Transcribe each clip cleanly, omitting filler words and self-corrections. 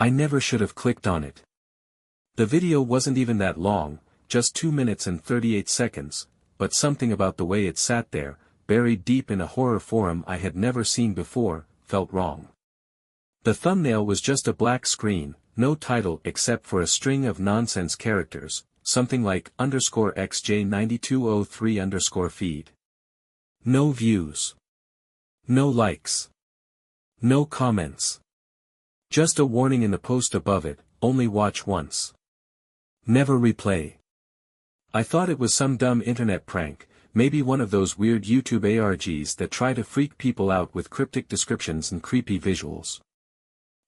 I never should have clicked on it. The video wasn't even that long, just 2 minutes and 38 seconds, but something about the way it sat there, buried deep in a horror forum I had never seen before, felt wrong. The thumbnail was just a black screen, no title except for a string of nonsense characters, something like _XJ9203_feed. No views. No likes. No comments. Just a warning in the post above it, only watch once. Never replay. I thought it was some dumb internet prank, maybe one of those weird YouTube ARGs that try to freak people out with cryptic descriptions and creepy visuals.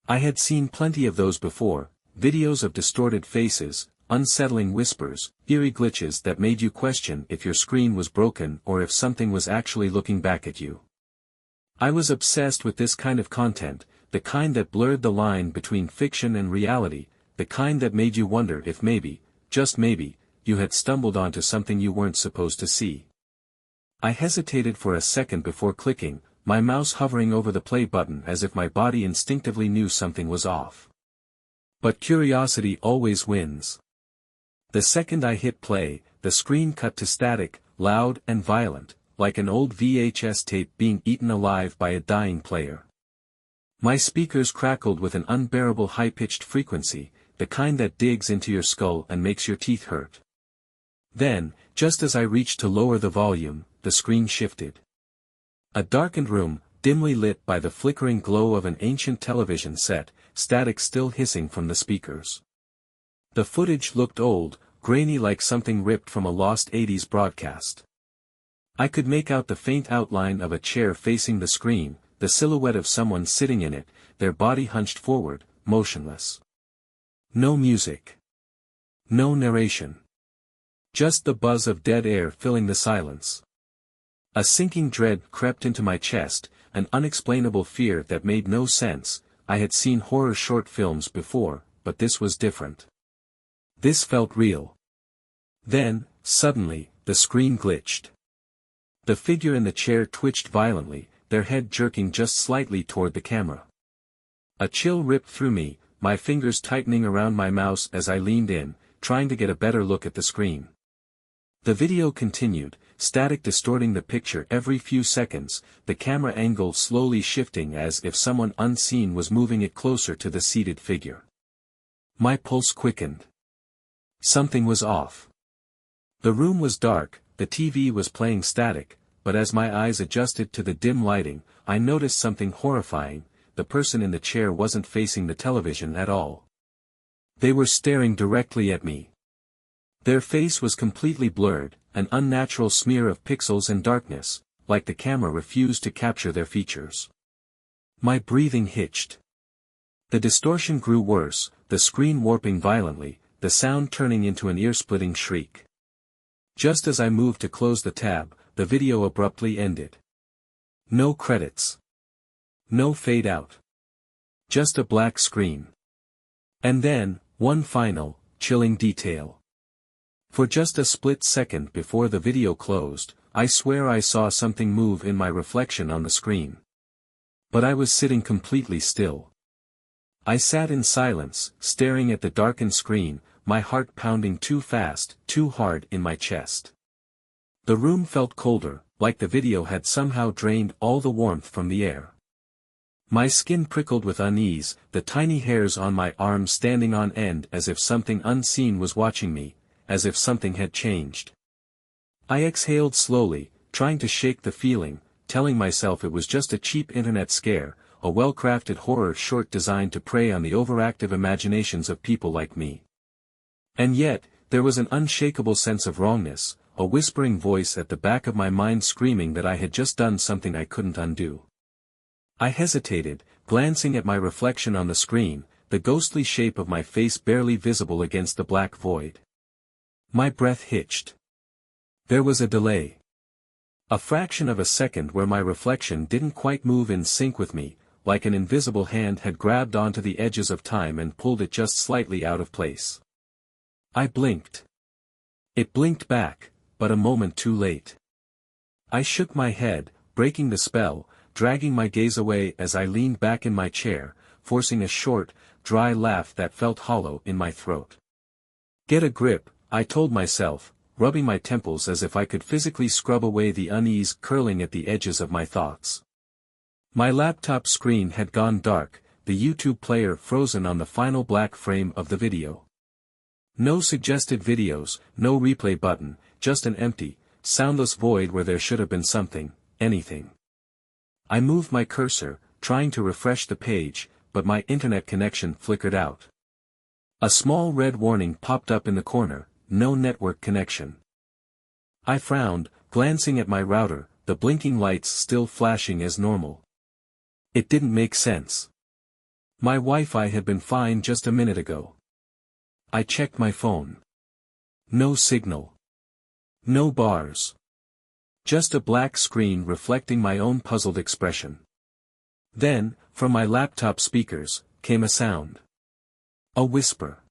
I had seen plenty of those before, videos of distorted faces, unsettling whispers, eerie glitches that made you question if your screen was broken or if something was actually looking back at you. I was obsessed with this kind of content, the kind that blurred the line between fiction and reality, the kind that made you wonder if maybe, just maybe, you had stumbled onto something you weren't supposed to see. I hesitated for a second before clicking, my mouse hovering over the play button as if my body instinctively knew something was off. But curiosity always wins. The second I hit play, the screen cut to static, loud and violent, like an old VHS tape being eaten alive by a dying player. My speakers crackled with an unbearable high-pitched frequency, the kind that digs into your skull and makes your teeth hurt. Then, just as I reached to lower the volume, the screen shifted. A darkened room, dimly lit by the flickering glow of an ancient television set, static still hissing from the speakers. The footage looked old, grainy like something ripped from a lost 80s broadcast. I could make out the faint outline of a chair facing the screen, the silhouette of someone sitting in it, their body hunched forward, motionless. No music. No narration. Just the buzz of dead air filling the silence. A sinking dread crept into my chest, an unexplainable fear that made no sense. I had seen horror short films before, but this was different. This felt real. Then, suddenly, the screen glitched. The figure in the chair twitched violently, their head jerking just slightly toward the camera. A chill ripped through me, my fingers tightening around my mouse as I leaned in, trying to get a better look at the screen. The video continued, static distorting the picture every few seconds, the camera angle slowly shifting as if someone unseen was moving it closer to the seated figure. My pulse quickened. Something was off. The room was dark, the TV was playing static, but as my eyes adjusted to the dim lighting, I noticed something horrifying. The person in the chair wasn't facing the television at all. They were staring directly at me. Their face was completely blurred, an unnatural smear of pixels and darkness, like the camera refused to capture their features. My breathing hitched. The distortion grew worse, the screen warping violently, the sound turning into an ear-splitting shriek. Just as I moved to close the tab, the video abruptly ended. No credits. No fade out. Just a black screen. And then, one final, chilling detail. For just a split second before the video closed, I swear I saw something move in my reflection on the screen. But I was sitting completely still. I sat in silence, staring at the darkened screen, my heart pounding too fast, too hard in my chest. The room felt colder, like the video had somehow drained all the warmth from the air. My skin prickled with unease, the tiny hairs on my arms standing on end as if something unseen was watching me, as if something had changed. I exhaled slowly, trying to shake the feeling, telling myself it was just a cheap internet scare, a well-crafted horror short designed to prey on the overactive imaginations of people like me. And yet, there was an unshakable sense of wrongness, a whispering voice at the back of my mind screaming that I had just done something I couldn't undo. I hesitated, glancing at my reflection on the screen, the ghostly shape of my face barely visible against the black void. My breath hitched. There was a delay. A fraction of a second where my reflection didn't quite move in sync with me, like an invisible hand had grabbed onto the edges of time and pulled it just slightly out of place. I blinked. It blinked back, but a moment too late. I shook my head, breaking the spell, dragging my gaze away as I leaned back in my chair, forcing a short, dry laugh that felt hollow in my throat. Get a grip, I told myself, rubbing my temples as if I could physically scrub away the unease curling at the edges of my thoughts. My laptop screen had gone dark, the YouTube player frozen on the final black frame of the video. No suggested videos, no replay button, just an empty, soundless void where there should have been something, anything. I moved my cursor, trying to refresh the page, but my internet connection flickered out. A small red warning popped up in the corner, no network connection. I frowned, glancing at my router, the blinking lights still flashing as normal. It didn't make sense. My Wi-Fi had been fine just a minute ago. I checked my phone. No signal. No bars. Just a black screen reflecting my own puzzled expression. Then, from my laptop speakers, came a sound. A whisper.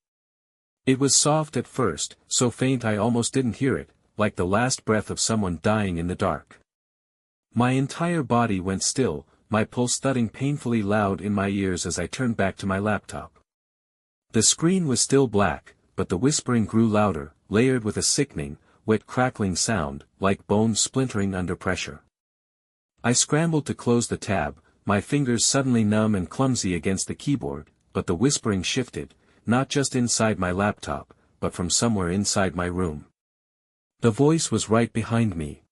It was soft at first, so faint I almost didn't hear it, like the last breath of someone dying in the dark. My entire body went still, my pulse thudding painfully loud in my ears as I turned back to my laptop. The screen was still black, but the whispering grew louder, layered with a sickening, wet crackling sound, like bones splintering under pressure. I scrambled to close the tab, my fingers suddenly numb and clumsy against the keyboard, but the whispering shifted, not just inside my laptop, but from somewhere inside my room. The voice was right behind me.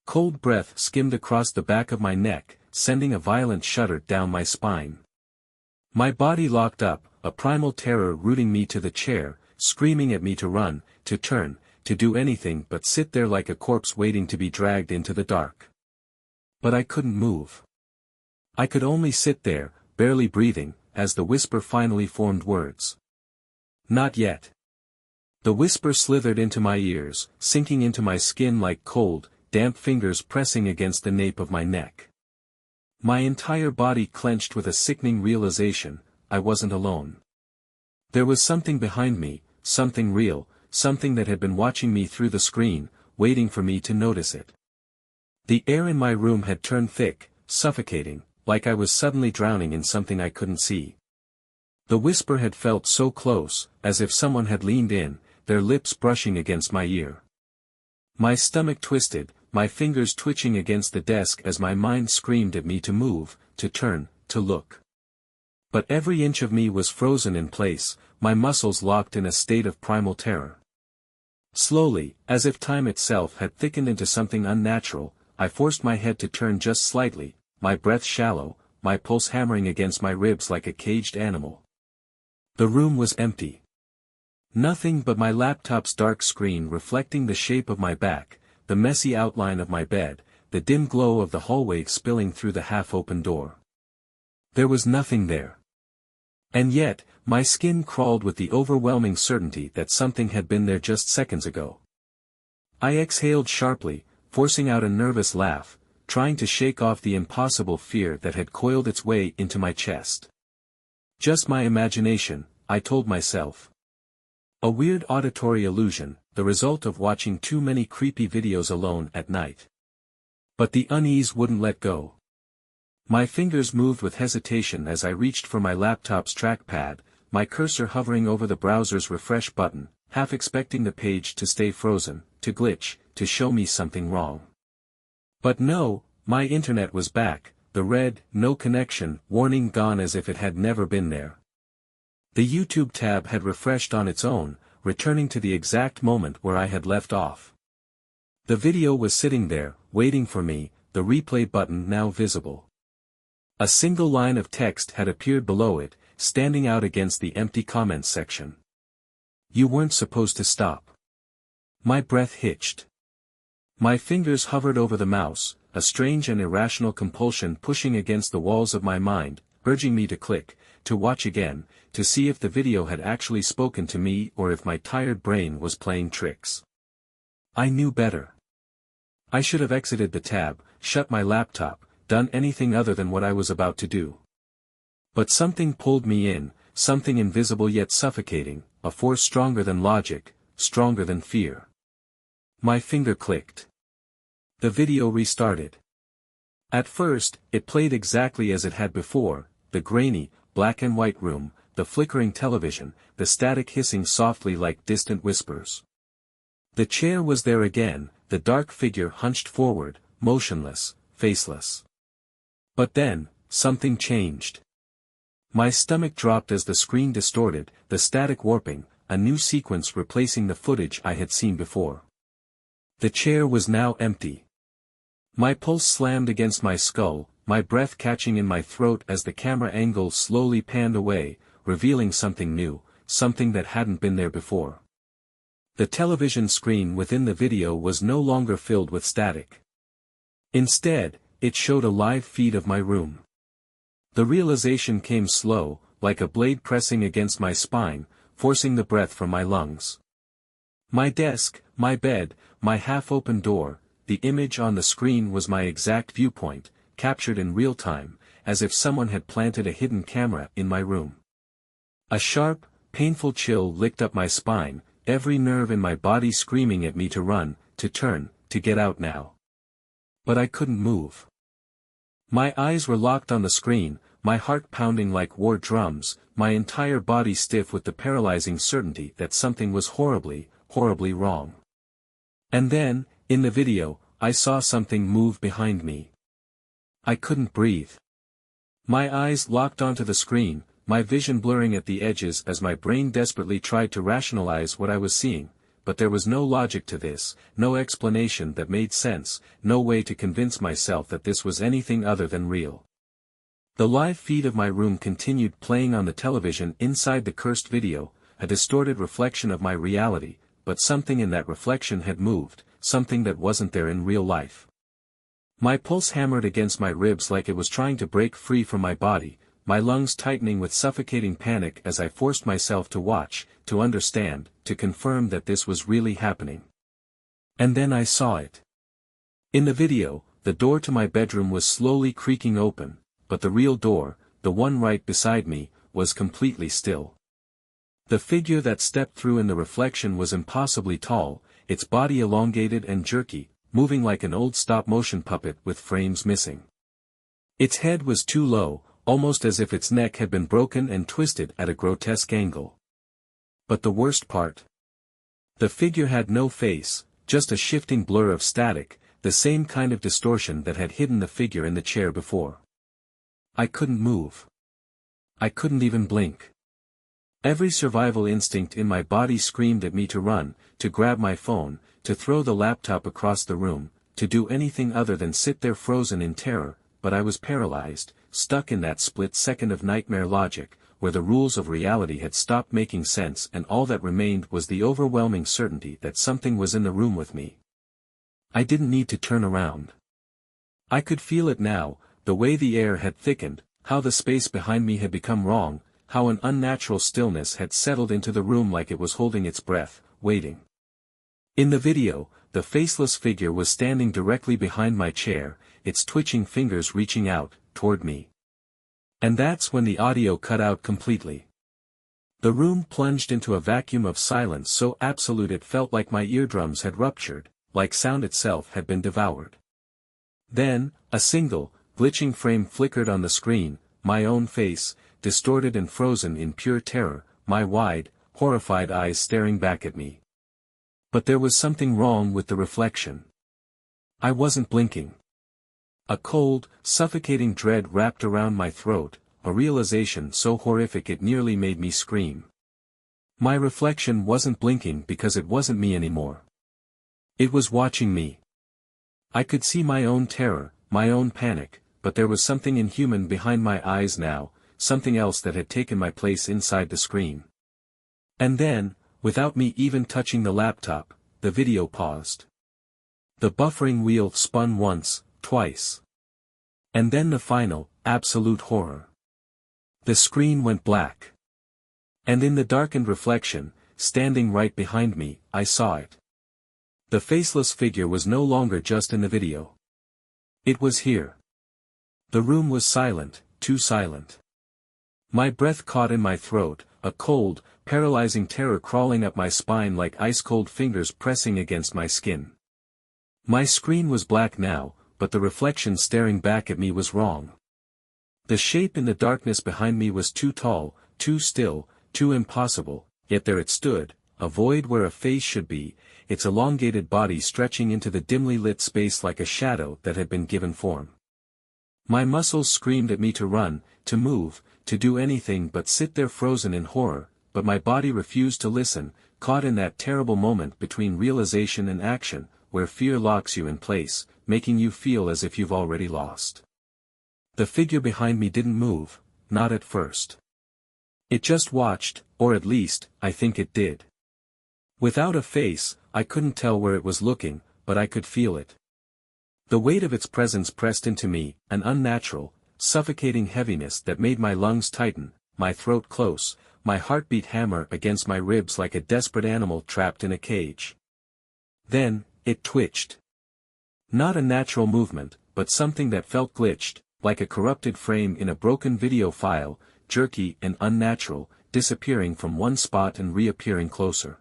Cold breath skimmed across the back of my neck, sending a violent shudder down my spine. My body locked up, a primal terror rooting me to the chair, screaming at me to run, to turn, to do anything but sit there like a corpse waiting to be dragged into the dark. But I couldn't move. I could only sit there, barely breathing, as the whisper finally formed words. Not yet. The whisper slithered into my ears, sinking into my skin like cold, damp fingers pressing against the nape of my neck. My entire body clenched with a sickening realization, I wasn't alone. There was something behind me, something real, something that had been watching me through the screen, waiting for me to notice it. The air in my room had turned thick, suffocating, like I was suddenly drowning in something I couldn't see. The whisper had felt so close, as if someone had leaned in, their lips brushing against my ear. My stomach twisted, my fingers twitching against the desk as my mind screamed at me to move, to turn, to look. But every inch of me was frozen in place, my muscles locked in a state of primal terror. Slowly, as if time itself had thickened into something unnatural, I forced my head to turn just slightly, my breath shallow, my pulse hammering against my ribs like a caged animal. The room was empty. Nothing but my laptop's dark screen reflecting the shape of my back, the messy outline of my bed, the dim glow of the hallway spilling through the half-open door. There was nothing there. And yet, my skin crawled with the overwhelming certainty that something had been there just seconds ago. I exhaled sharply, forcing out a nervous laugh, trying to shake off the impossible fear that had coiled its way into my chest. Just my imagination, I told myself. A weird auditory illusion, the result of watching too many creepy videos alone at night. But the unease wouldn't let go. My fingers moved with hesitation as I reached for my laptop's trackpad, my cursor hovering over the browser's refresh button, half expecting the page to stay frozen, to glitch, to show me something wrong. But no, my internet was back, the red, no connection, warning gone as if it had never been there. The YouTube tab had refreshed on its own, returning to the exact moment where I had left off. The video was sitting there, waiting for me, the replay button now visible. A single line of text had appeared below it, standing out against the empty comments section. You weren't supposed to stop. My breath hitched. My fingers hovered over the mouse, a strange and irrational compulsion pushing against the walls of my mind, urging me to click, to watch again, to see if the video had actually spoken to me or if my tired brain was playing tricks. I knew better. I should have exited the tab, shut my laptop, done anything other than what I was about to do. But something pulled me in, something invisible yet suffocating, a force stronger than logic, stronger than fear. My finger clicked. The video restarted. At first, it played exactly as it had before, the grainy, black and white room, the flickering television, the static hissing softly like distant whispers. The chair was there again, the dark figure hunched forward, motionless, faceless. But then, something changed. My stomach dropped as the screen distorted, the static warping, a new sequence replacing the footage I had seen before. The chair was now empty. My pulse slammed against my skull, my breath catching in my throat as the camera angle slowly panned away, revealing something new, something that hadn't been there before. The television screen within the video was no longer filled with static. Instead, it showed a live feed of my room. The realization came slow, like a blade pressing against my spine, forcing the breath from my lungs. My desk, my bed, my half-open door, the image on the screen was my exact viewpoint, captured in real time, as if someone had planted a hidden camera in my room. A sharp, painful chill licked up my spine, every nerve in my body screaming at me to run, to turn, to get out now. But I couldn't move. My eyes were locked on the screen, my heart pounding like war drums, my entire body stiff with the paralyzing certainty that something was horribly, horribly wrong. And then, in the video, I saw something move behind me. I couldn't breathe. My eyes locked onto the screen, my vision blurring at the edges as my brain desperately tried to rationalize what I was seeing, but there was no logic to this, no explanation that made sense, no way to convince myself that this was anything other than real. The live feed of my room continued playing on the television inside the cursed video, a distorted reflection of my reality, but something in that reflection had moved, something that wasn't there in real life. My pulse hammered against my ribs like it was trying to break free from my body, my lungs tightening with suffocating panic as I forced myself to watch, to understand, to confirm that this was really happening. And then I saw it. In the video, the door to my bedroom was slowly creaking open, but the real door, the one right beside me, was completely still. The figure that stepped through in the reflection was impossibly tall, its body elongated and jerky, moving like an old stop-motion puppet with frames missing. Its head was too low, almost as if its neck had been broken and twisted at a grotesque angle. But the worst part? The figure had no face, just a shifting blur of static, the same kind of distortion that had hidden the figure in the chair before. I couldn't move. I couldn't even blink. Every survival instinct in my body screamed at me to run, to grab my phone, to throw the laptop across the room, to do anything other than sit there frozen in terror, but I was paralyzed, stuck in that split second of nightmare logic, where the rules of reality had stopped making sense and all that remained was the overwhelming certainty that something was in the room with me. I didn't need to turn around. I could feel it now, the way the air had thickened, how the space behind me had become wrong, how an unnatural stillness had settled into the room like it was holding its breath, waiting. In the video, the faceless figure was standing directly behind my chair, its twitching fingers reaching out, toward me. And that's when the audio cut out completely. The room plunged into a vacuum of silence so absolute it felt like my eardrums had ruptured, like sound itself had been devoured. Then, a single, glitching frame flickered on the screen, my own face, distorted and frozen in pure terror, my wide, horrified eyes staring back at me. But there was something wrong with the reflection. I wasn't blinking. A cold, suffocating dread wrapped around my throat, a realization so horrific it nearly made me scream. My reflection wasn't blinking because it wasn't me anymore. It was watching me. I could see my own terror, my own panic, but there was something inhuman behind my eyes now, something else that had taken my place inside the screen. And then, without me even touching the laptop, the video paused. The buffering wheel spun once, twice. And then the final, absolute horror. The screen went black. And in the darkened reflection, standing right behind me, I saw it. The faceless figure was no longer just in the video. It was here. The room was silent, too silent. My breath caught in my throat, a cold, paralyzing terror crawling up my spine like ice-cold fingers pressing against my skin. My screen was black now, but the reflection staring back at me was wrong. The shape in the darkness behind me was too tall, too still, too impossible, yet there it stood, a void where a face should be, its elongated body stretching into the dimly lit space like a shadow that had been given form. My muscles screamed at me to run, to move, to do anything but sit there frozen in horror, but my body refused to listen, caught in that terrible moment between realization and action, where fear locks you in place, making you feel as if you've already lost. The figure behind me didn't move, not at first. It just watched, or at least, I think it did. Without a face, I couldn't tell where it was looking, but I could feel it. The weight of its presence pressed into me, an unnatural, suffocating heaviness that made my lungs tighten, my throat close, my heartbeat hammer against my ribs like a desperate animal trapped in a cage. Then, it twitched. Not a natural movement, but something that felt glitched, like a corrupted frame in a broken video file, jerky and unnatural, disappearing from one spot and reappearing closer.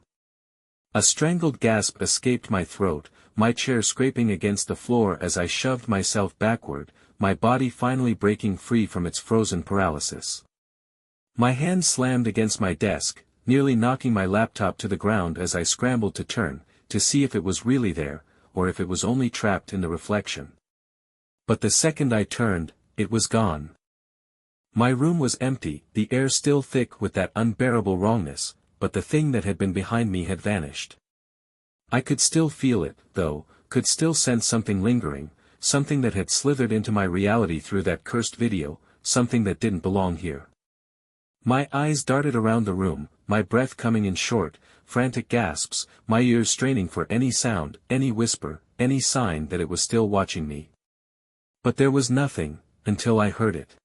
A strangled gasp escaped my throat, my chair scraping against the floor as I shoved myself backward, my body finally breaking free from its frozen paralysis. My hand slammed against my desk, nearly knocking my laptop to the ground as I scrambled to turn, to see if it was really there, or if it was only trapped in the reflection. But the second I turned, it was gone. My room was empty, the air still thick with that unbearable wrongness, but the thing that had been behind me had vanished. I could still feel it, though, could still sense something lingering, something that had slithered into my reality through that cursed video, something that didn't belong here. My eyes darted around the room, my breath coming in short, frantic gasps, my ears straining for any sound, any whisper, any sign that it was still watching me. But there was nothing, until I heard it.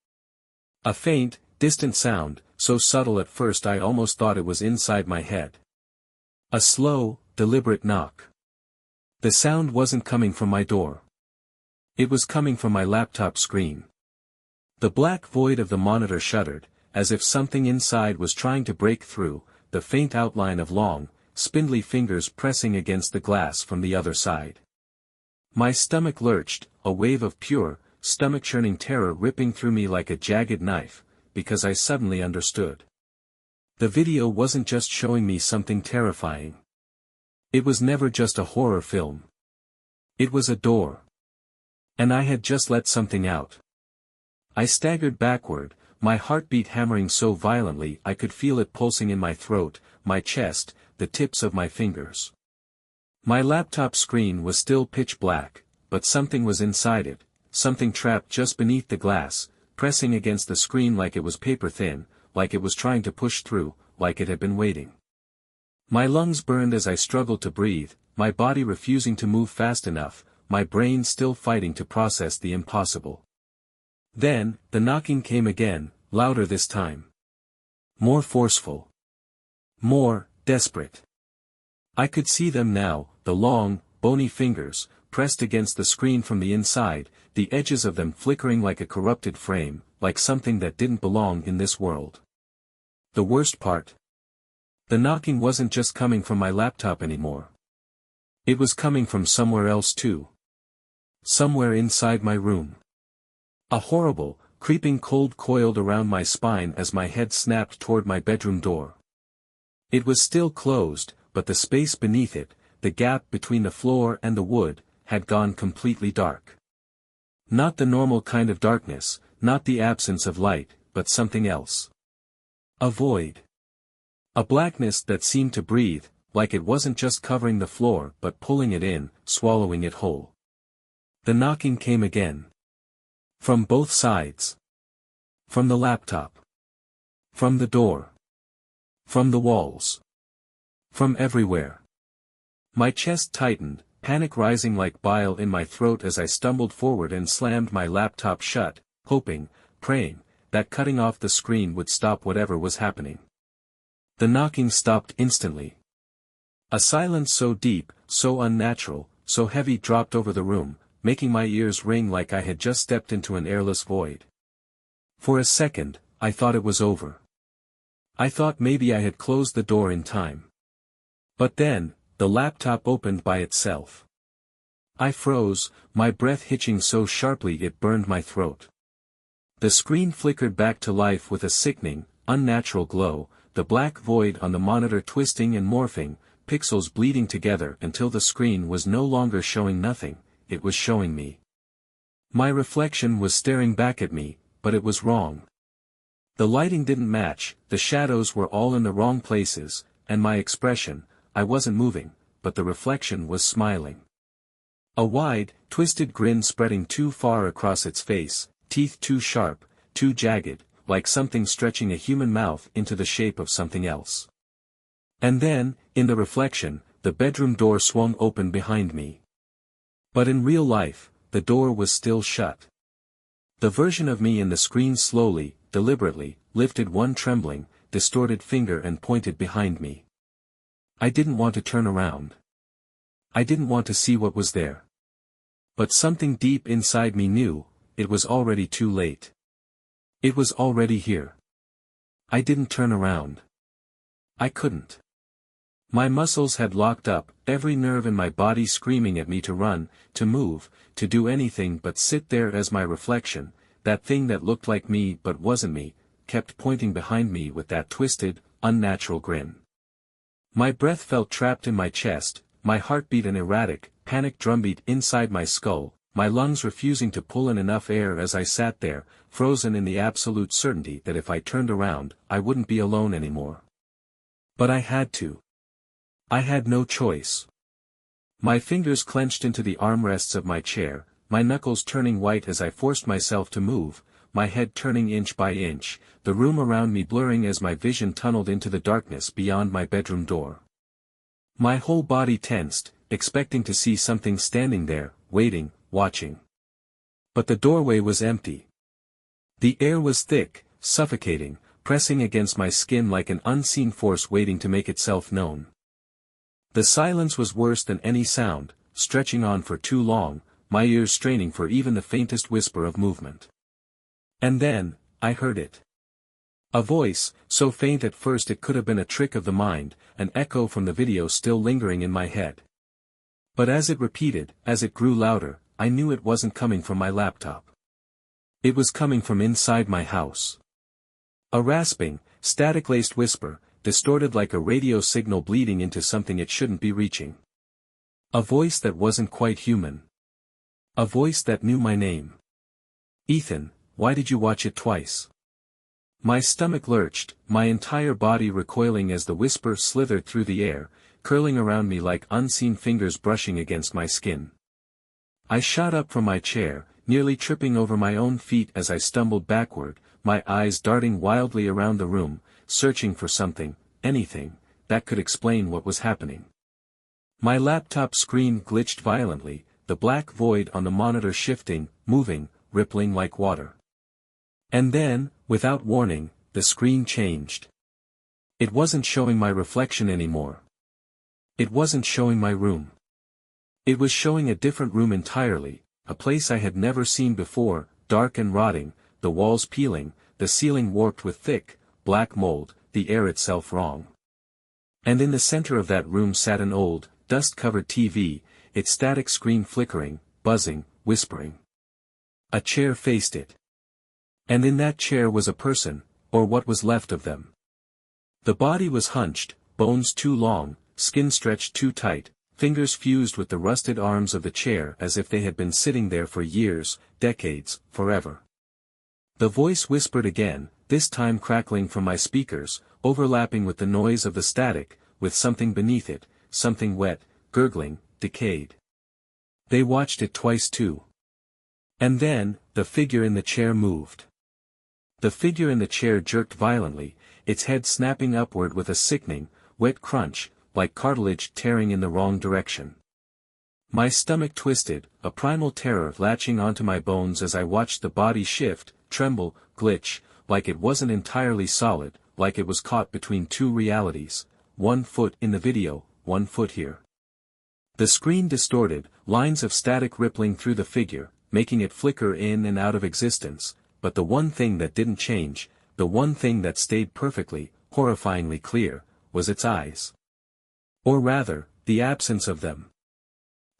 A faint, distant sound, so subtle at first I almost thought it was inside my head. A slow, deliberate knock. The sound wasn't coming from my door. It was coming from my laptop screen. The black void of the monitor shuddered, as if something inside was trying to break through, the faint outline of long, spindly fingers pressing against the glass from the other side. My stomach lurched, a wave of pure, stomach-churning terror ripping through me like a jagged knife, because I suddenly understood. The video wasn't just showing me something terrifying. It was never just a horror film. It was a door. And I had just let something out. I staggered backward, my heartbeat hammering so violently I could feel it pulsing in my throat, my chest, the tips of my fingers. My laptop screen was still pitch black, but something was inside it, something trapped just beneath the glass, pressing against the screen like it was paper thin, like it was trying to push through, like it had been waiting. My lungs burned as I struggled to breathe, my body refusing to move fast enough, my brain still fighting to process the impossible. Then, the knocking came again, louder this time. More forceful. More, desperate. I could see them now, the long, bony fingers, pressed against the screen from the inside, the edges of them flickering like a corrupted frame, like something that didn't belong in this world. The worst part? The knocking wasn't just coming from my laptop anymore. It was coming from somewhere else too. Somewhere inside my room. A horrible, creeping cold coiled around my spine as my head snapped toward my bedroom door. It was still closed, but the space beneath it, the gap between the floor and the wood, had gone completely dark. Not the normal kind of darkness, not the absence of light, but something else. A void. A blackness that seemed to breathe, like it wasn't just covering the floor but pulling it in, swallowing it whole. The knocking came again. From both sides. From the laptop. From the door. From the walls. From everywhere. My chest tightened, panic rising like bile in my throat as I stumbled forward and slammed my laptop shut, hoping, praying, that cutting off the screen would stop whatever was happening. The knocking stopped instantly. A silence so deep, so unnatural, so heavy dropped over the room, making my ears ring like I had just stepped into an airless void. For a second, I thought it was over. I thought maybe I had closed the door in time. But then, the laptop opened by itself. I froze, my breath hitching so sharply it burned my throat. The screen flickered back to life with a sickening, unnatural glow, the black void on the monitor twisting and morphing, pixels bleeding together until the screen was no longer showing nothing, it was showing me. My reflection was staring back at me, but it was wrong. The lighting didn't match, the shadows were all in the wrong places, and my expression, I wasn't moving, but the reflection was smiling. A wide, twisted grin spreading too far across its face, teeth too sharp, too jagged, like something stretching a human mouth into the shape of something else. And then, in the reflection, the bedroom door swung open behind me. But in real life, the door was still shut. The version of me in the screen slowly, deliberately, lifted one trembling, distorted finger and pointed behind me. I didn't want to turn around. I didn't want to see what was there. But something deep inside me knew, it was already too late. It was already here. I didn't turn around. I couldn't. My muscles had locked up, every nerve in my body screaming at me to run, to move, to do anything but sit there as my reflection, that thing that looked like me but wasn't me, kept pointing behind me with that twisted, unnatural grin. My breath felt trapped in my chest, my heartbeat an erratic, panic drumbeat inside my skull, my lungs refusing to pull in enough air as I sat there, frozen in the absolute certainty that if I turned around, I wouldn't be alone anymore. But I had to. I had no choice. My fingers clenched into the armrests of my chair, my knuckles turning white as I forced myself to move, my head turning inch by inch, the room around me blurring as my vision tunneled into the darkness beyond my bedroom door. My whole body tensed, expecting to see something standing there, waiting, watching. But the doorway was empty. The air was thick, suffocating, pressing against my skin like an unseen force waiting to make itself known. The silence was worse than any sound, stretching on for too long, my ears straining for even the faintest whisper of movement. And then, I heard it. A voice, so faint at first it could have been a trick of the mind, an echo from the video still lingering in my head. But as it repeated, as it grew louder, I knew it wasn't coming from my laptop. It was coming from inside my house. A rasping, static-laced whisper, distorted like a radio signal bleeding into something it shouldn't be reaching. A voice that wasn't quite human. A voice that knew my name. Ethan, why did you watch it twice? My stomach lurched, my entire body recoiling as the whisper slithered through the air, curling around me like unseen fingers brushing against my skin. I shot up from my chair, nearly tripping over my own feet as I stumbled backward, my eyes darting wildly around the room, searching for something, anything, that could explain what was happening. My laptop screen glitched violently, the black void on the monitor shifting, moving, rippling like water. And then, without warning, the screen changed. It wasn't showing my reflection anymore. It wasn't showing my room. It was showing a different room entirely, a place I had never seen before, dark and rotting, the walls peeling, the ceiling warped with thick, black mold, the air itself wrong. And in the center of that room sat an old, dust-covered TV, its static screen flickering, buzzing, whispering. A chair faced it. And in that chair was a person, or what was left of them. The body was hunched, bones too long, skin stretched too tight, fingers fused with the rusted arms of the chair as if they had been sitting there for years, decades, forever. The voice whispered again, this time crackling from my speakers, overlapping with the noise of the static, with something beneath it, something wet, gurgling, decayed. They watched it twice too. And then, the figure in the chair moved. The figure in the chair jerked violently, its head snapping upward with a sickening, wet crunch, like cartilage tearing in the wrong direction. My stomach twisted, a primal terror latching onto my bones as I watched the body shift, tremble, glitch, like it wasn't entirely solid, like it was caught between two realities, 1 foot in the video, 1 foot here. The screen distorted, lines of static rippling through the figure, making it flicker in and out of existence, but the one thing that didn't change, the one thing that stayed perfectly, horrifyingly clear, was its eyes. Or rather, the absence of them.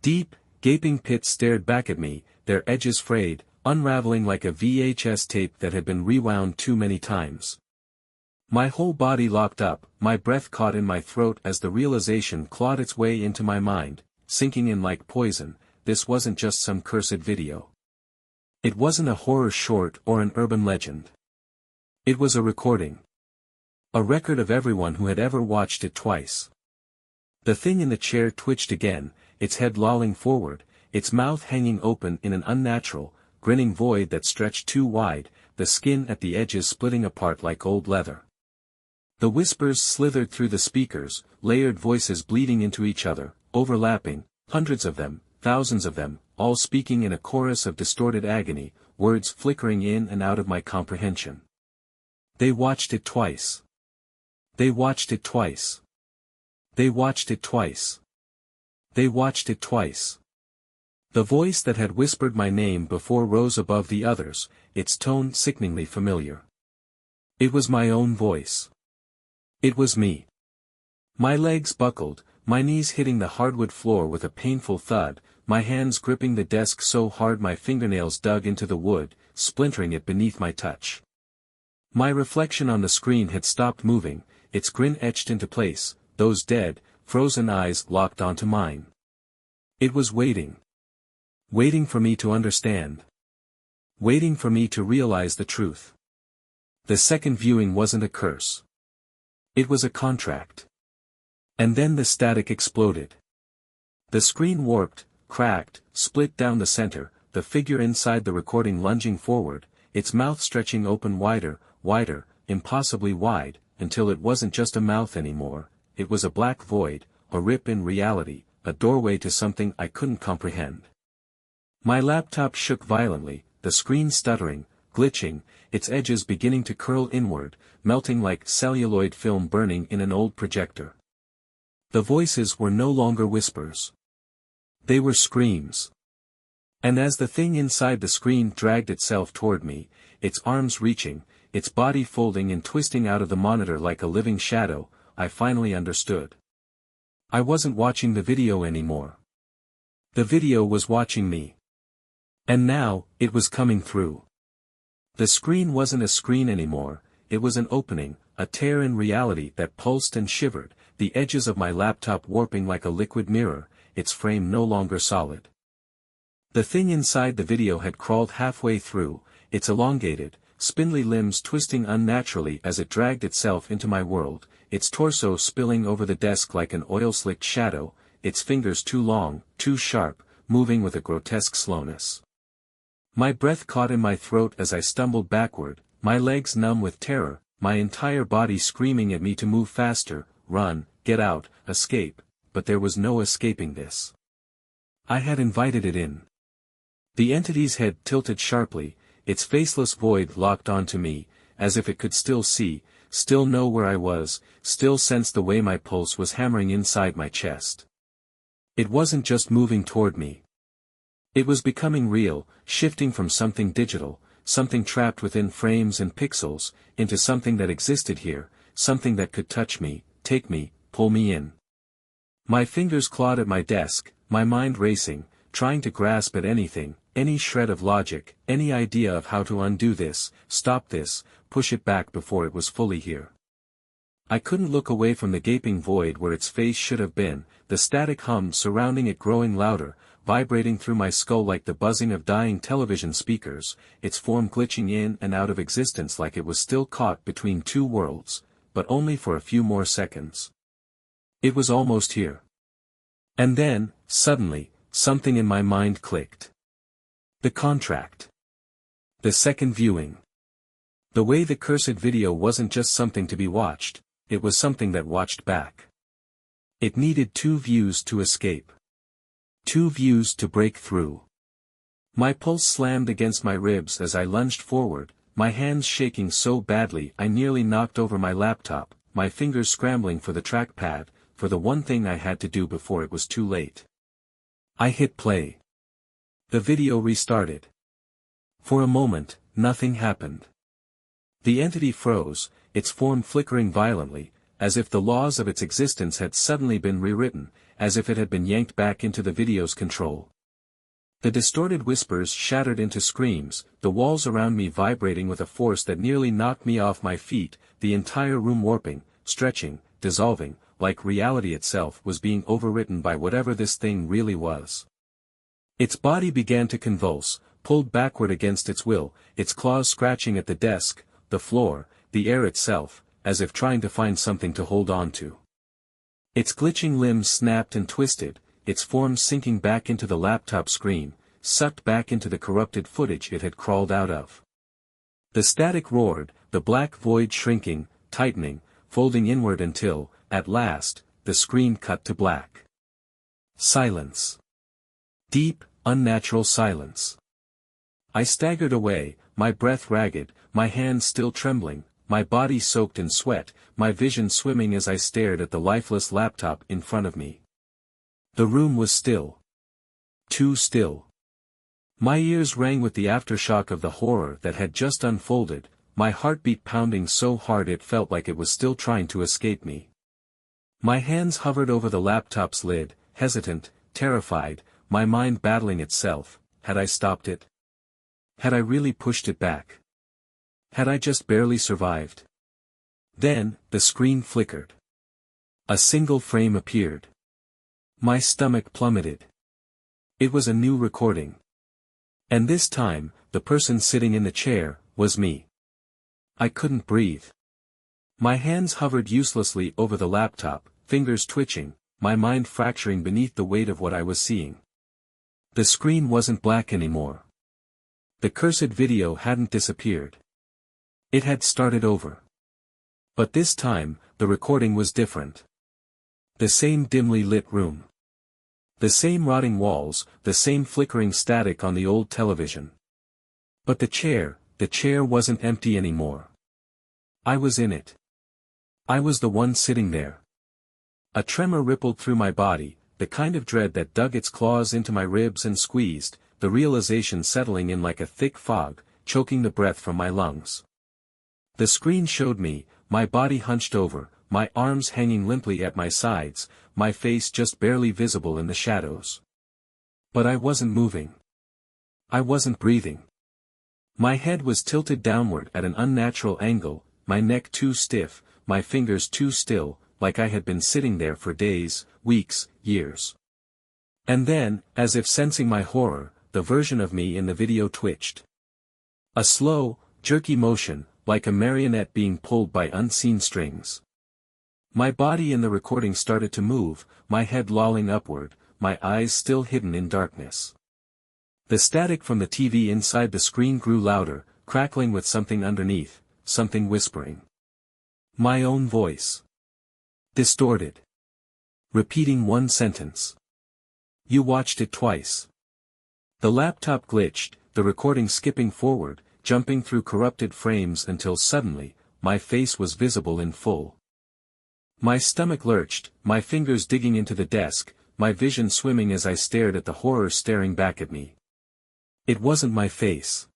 Deep, gaping pits stared back at me, their edges frayed, unraveling like a VHS tape that had been rewound too many times. My whole body locked up, my breath caught in my throat as the realization clawed its way into my mind, sinking in like poison. This wasn't just some cursed video. It wasn't a horror short or an urban legend. It was a recording. A record of everyone who had ever watched it twice. The thing in the chair twitched again, its head lolling forward, its mouth hanging open in an unnatural, grinning void that stretched too wide, the skin at the edges splitting apart like old leather. The whispers slithered through the speakers, layered voices bleeding into each other, overlapping, hundreds of them, thousands of them, all speaking in a chorus of distorted agony, words flickering in and out of my comprehension. They watched it twice. They watched it twice. They watched it twice. They watched it twice. The voice that had whispered my name before rose above the others, its tone sickeningly familiar. It was my own voice. It was me. My legs buckled, my knees hitting the hardwood floor with a painful thud, my hands gripping the desk so hard my fingernails dug into the wood, splintering it beneath my touch. My reflection on the screen had stopped moving, its grin etched into place, those dead, frozen eyes locked onto mine. It was waiting. Waiting for me to understand. Waiting for me to realize the truth. The second viewing wasn't a curse. It was a contract. And then the static exploded. The screen warped, cracked, split down the center, the figure inside the recording lunging forward, its mouth stretching open wider, wider, impossibly wide, until it wasn't just a mouth anymore, it was a black void, a rip in reality, a doorway to something I couldn't comprehend. My laptop shook violently, the screen stuttering, glitching, its edges beginning to curl inward, melting like celluloid film burning in an old projector. The voices were no longer whispers. They were screams. And as the thing inside the screen dragged itself toward me, its arms reaching, its body folding and twisting out of the monitor like a living shadow, I finally understood. I wasn't watching the video anymore. The video was watching me. And now, it was coming through. The screen wasn't a screen anymore, it was an opening, a tear in reality that pulsed and shivered, the edges of my laptop warping like a liquid mirror, its frame no longer solid. The thing inside the video had crawled halfway through, its elongated, spindly limbs twisting unnaturally as it dragged itself into my world, its torso spilling over the desk like an oil-slicked shadow, its fingers too long, too sharp, moving with a grotesque slowness. My breath caught in my throat as I stumbled backward, my legs numb with terror, my entire body screaming at me to move faster, run, get out, escape, but there was no escaping this. I had invited it in. The entity's head tilted sharply, its faceless void locked onto me, as if it could still see, still know where I was, still sense the way my pulse was hammering inside my chest. It wasn't just moving toward me. It was becoming real, shifting from something digital, something trapped within frames and pixels, into something that existed here, something that could touch me, take me, pull me in. My fingers clawed at my desk, my mind racing, trying to grasp at anything, any shred of logic, any idea of how to undo this, stop this, push it back before it was fully here. I couldn't look away from the gaping void where its face should have been, the static hum surrounding it growing louder, vibrating through my skull like the buzzing of dying television speakers, its form glitching in and out of existence like it was still caught between two worlds, but only for a few more seconds. It was almost here. And then, suddenly, something in my mind clicked. The contract. The second viewing. The way the cursed video wasn't just something to be watched, it was something that watched back. It needed 2 views to escape. 2 views to break through. My pulse slammed against my ribs as I lunged forward, my hands shaking so badly I nearly knocked over my laptop, my fingers scrambling for the trackpad, for the one thing I had to do before it was too late. I hit play. The video restarted. For a moment, nothing happened. The entity froze, its form flickering violently, as if the laws of its existence had suddenly been rewritten, as if it had been yanked back into the video's control. The distorted whispers shattered into screams, the walls around me vibrating with a force that nearly knocked me off my feet, the entire room warping, stretching, dissolving, like reality itself was being overwritten by whatever this thing really was. Its body began to convulse, pulled backward against its will, its claws scratching at the desk, the floor, the air itself, as if trying to find something to hold on to. Its glitching limbs snapped and twisted, its form sinking back into the laptop screen, sucked back into the corrupted footage it had crawled out of. The static roared, the black void shrinking, tightening, folding inward until, at last, the screen cut to black. Silence. Deep, unnatural silence. I staggered away, my breath ragged, my hands still trembling, my body soaked in sweat, my vision swimming as I stared at the lifeless laptop in front of me. The room was still. Too still. My ears rang with the aftershock of the horror that had just unfolded, my heartbeat pounding so hard it felt like it was still trying to escape me. My hands hovered over the laptop's lid, hesitant, terrified, my mind battling itself. Had I stopped it? Had I really pushed it back? Had I just barely survived? Then, the screen flickered. A single frame appeared. My stomach plummeted. It was a new recording. And this time, the person sitting in the chair, was me. I couldn't breathe. My hands hovered uselessly over the laptop, fingers twitching, my mind fracturing beneath the weight of what I was seeing. The screen wasn't black anymore. The cursed video hadn't disappeared. It had started over. But this time, the recording was different. The same dimly lit room. The same rotting walls, the same flickering static on the old television. But the chair wasn't empty anymore. I was in it. I was the one sitting there. A tremor rippled through my body, the kind of dread that dug its claws into my ribs and squeezed, the realization settling in like a thick fog, choking the breath from my lungs. The screen showed me, my body hunched over, my arms hanging limply at my sides, my face just barely visible in the shadows. But I wasn't moving. I wasn't breathing. My head was tilted downward at an unnatural angle, my neck too stiff, my fingers too still, like I had been sitting there for days, weeks, years. And then, as if sensing my horror, the version of me in the video twitched. A slow, jerky motion, like a marionette being pulled by unseen strings. My body in the recording started to move, my head lolling upward, my eyes still hidden in darkness. The static from the TV inside the screen grew louder, crackling with something underneath, something whispering. My own voice. Distorted. Repeating one sentence. You watched it twice. The laptop glitched, the recording skipping forward, jumping through corrupted frames until suddenly, my face was visible in full. My stomach lurched, my fingers digging into the desk, my vision swimming as I stared at the horror staring back at me. It wasn't my face.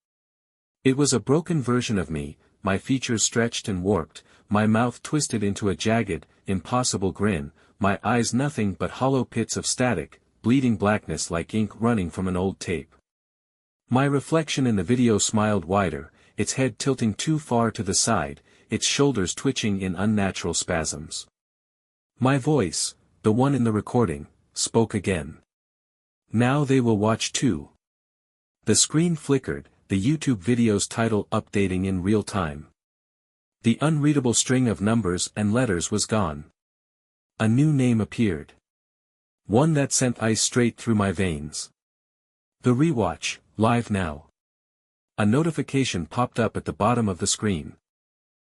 It was a broken version of me, my features stretched and warped, my mouth twisted into a jagged, impossible grin, my eyes nothing but hollow pits of static, bleeding blackness like ink running from an old tape. My reflection in the video smiled wider, its head tilting too far to the side, its shoulders twitching in unnatural spasms. My voice, the one in the recording, spoke again. Now they will watch too. The screen flickered, the YouTube video's title updating in real time. The unreadable string of numbers and letters was gone. A new name appeared. One that sent ice straight through my veins. The rewatch, live now. A notification popped up at the bottom of the screen.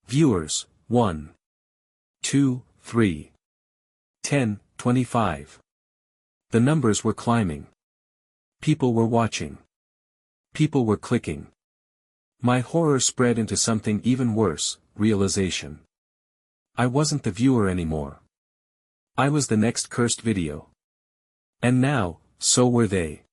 Viewers, 1, 2, 3, 10, 25. The numbers were climbing. People were watching. People were clicking. My horror spread into something even worse, realization. I wasn't the viewer anymore. I was the next cursed video. And now, so were they.